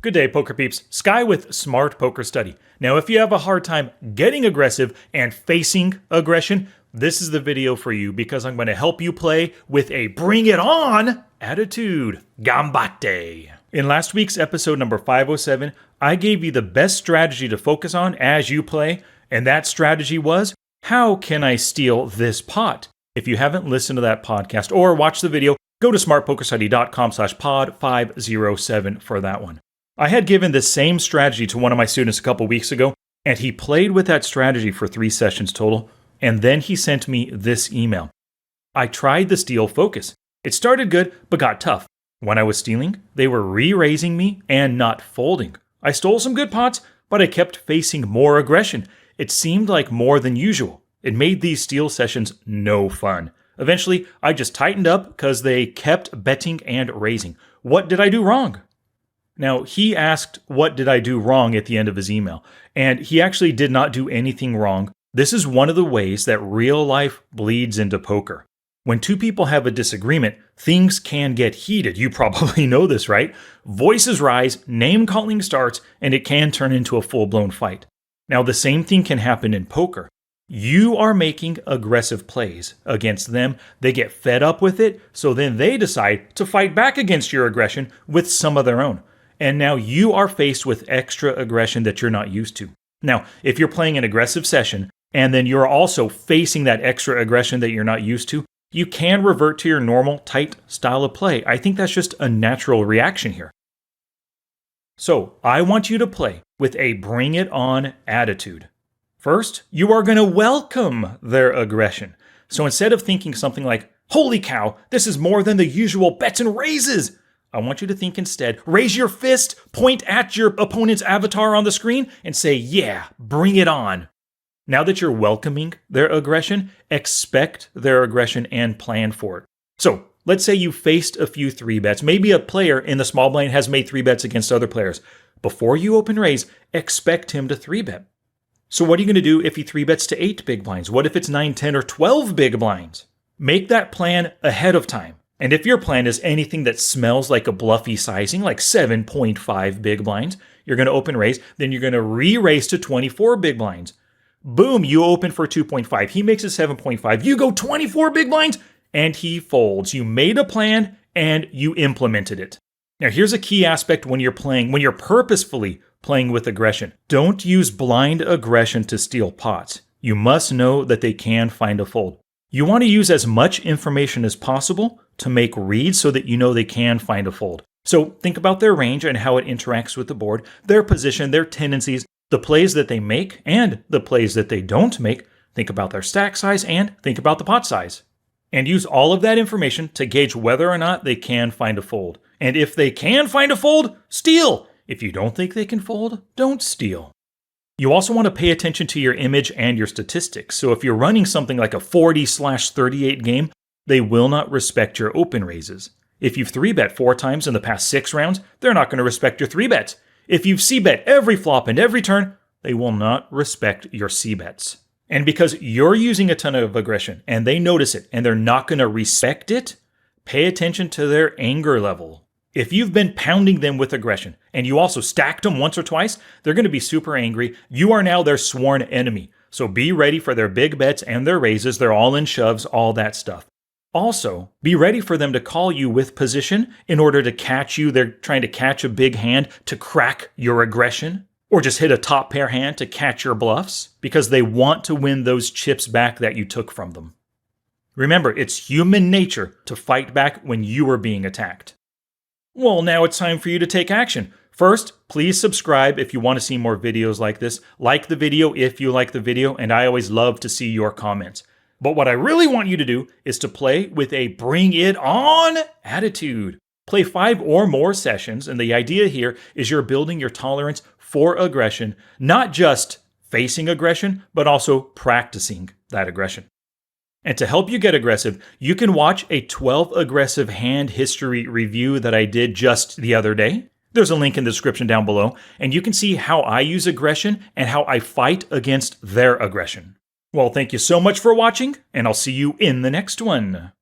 Good day, poker peeps. Sky with Smart Poker Study. Now, if you have a hard time getting aggressive and facing aggression, this is the video for you because I'm going to help you play with a bring it on attitude. Gambate. In last week's episode number 507, I gave you the best strategy to focus on as you play, and that strategy was, how can I steal this pot? If you haven't listened to that podcast or watched the video, go to smartpokerstudy.com/pod507 for that one. I had given this same strategy to one of my students a couple weeks ago, and he played with that strategy for 3 sessions total, and then he sent me this email. I tried the steal focus. It started good, but got tough. When I was stealing, they were re-raising me and not folding. I stole some good pots, but I kept facing more aggression. It seemed like more than usual. It made these steal sessions no fun. Eventually, I just tightened up because they kept betting and raising. What did I do wrong? Now, he asked, what did I do wrong at the end of his email? And he actually did not do anything wrong. This is one of the ways that real life bleeds into poker. When two people have a disagreement, things can get heated. You probably know this, right? Voices rise, name calling starts, and it can turn into a full-blown fight. Now, the same thing can happen in poker. You are making aggressive plays against them. They get fed up with it, so then they decide to fight back against your aggression with some of their own. And now you are faced with extra aggression that you're not used to. Now, if you're playing an aggressive session, and then you're also facing that extra aggression that you're not used to, you can revert to your normal, tight style of play. I think that's just a natural reaction here. So, I want you to play with a bring it on attitude. First, you are going to welcome their aggression. So instead of thinking something like, holy cow, this is more than the usual bets and raises, I want you to think instead, raise your fist, point at your opponent's avatar on the screen, and say, yeah, bring it on. Now that you're welcoming their aggression, expect their aggression and plan for it. So, let's say you faced a few 3-bets. Maybe a player in the small blind has made 3-bets against other players. Before you open raise, expect him to 3-bet. So what are you going to do if he 3-bets to 8 big blinds? What if it's 9, 10, or 12 big blinds? Make that plan ahead of time. And if your plan is anything that smells like a bluffy sizing, like 7.5 big blinds, you're going to open raise, then you're going to re-raise to 24 big blinds. Boom, you open for 2.5. He makes it 7.5. You go 24 big blinds, and he folds. You made a plan, and you implemented it. Now, here's a key aspect when you're purposefully playing with aggression. Don't use blind aggression to steal pots. You must know that they can find a fold. You want to use as much information as possible to make reads so that you know they can find a fold. So think about their range and how it interacts with the board, their position, their tendencies, the plays that they make, and the plays that they don't make. Think about their stack size and think about the pot size. And use all of that information to gauge whether or not they can find a fold. And if they can find a fold, steal. If you don't think they can fold, don't steal. You also want to pay attention to your image and your statistics. So if you're running something like a 40/38 game, they will not respect your open raises. If you've 3-bet 4 times in the past 6 rounds, they're not going to respect your 3-bets. If you've c-bet every flop and every turn, they will not respect your c-bets. And because you're using a ton of aggression and they notice it and they're not going to respect it, pay attention to their anger level. If you've been pounding them with aggression and you also stacked them once or twice, they're going to be super angry. You are now their sworn enemy. So be ready for their big bets and their raises, their all-in shoves, all that stuff. Also, be ready for them to call you with position in order to catch you. They're trying to catch a big hand to crack your aggression, or just hit a top pair hand to catch your bluffs, because they want to win those chips back that you took from them. Remember, it's human nature to fight back when you are being attacked. Well, now it's time for you to take action. First, please subscribe if you want to see more videos like this. Like the video if you like the video, and I always love to see your comments. But what I really want you to do is to play with a bring it on attitude. Play 5 or more sessions, and the idea here is you're building your tolerance for aggression, not just facing aggression, but also practicing that aggression. And to help you get aggressive, you can watch a 12 aggressive hand history review that I did just the other day. There's a link in the description down below, and you can see how I use aggression and how I fight against their aggression. Well, thank you so much for watching, and I'll see you in the next one.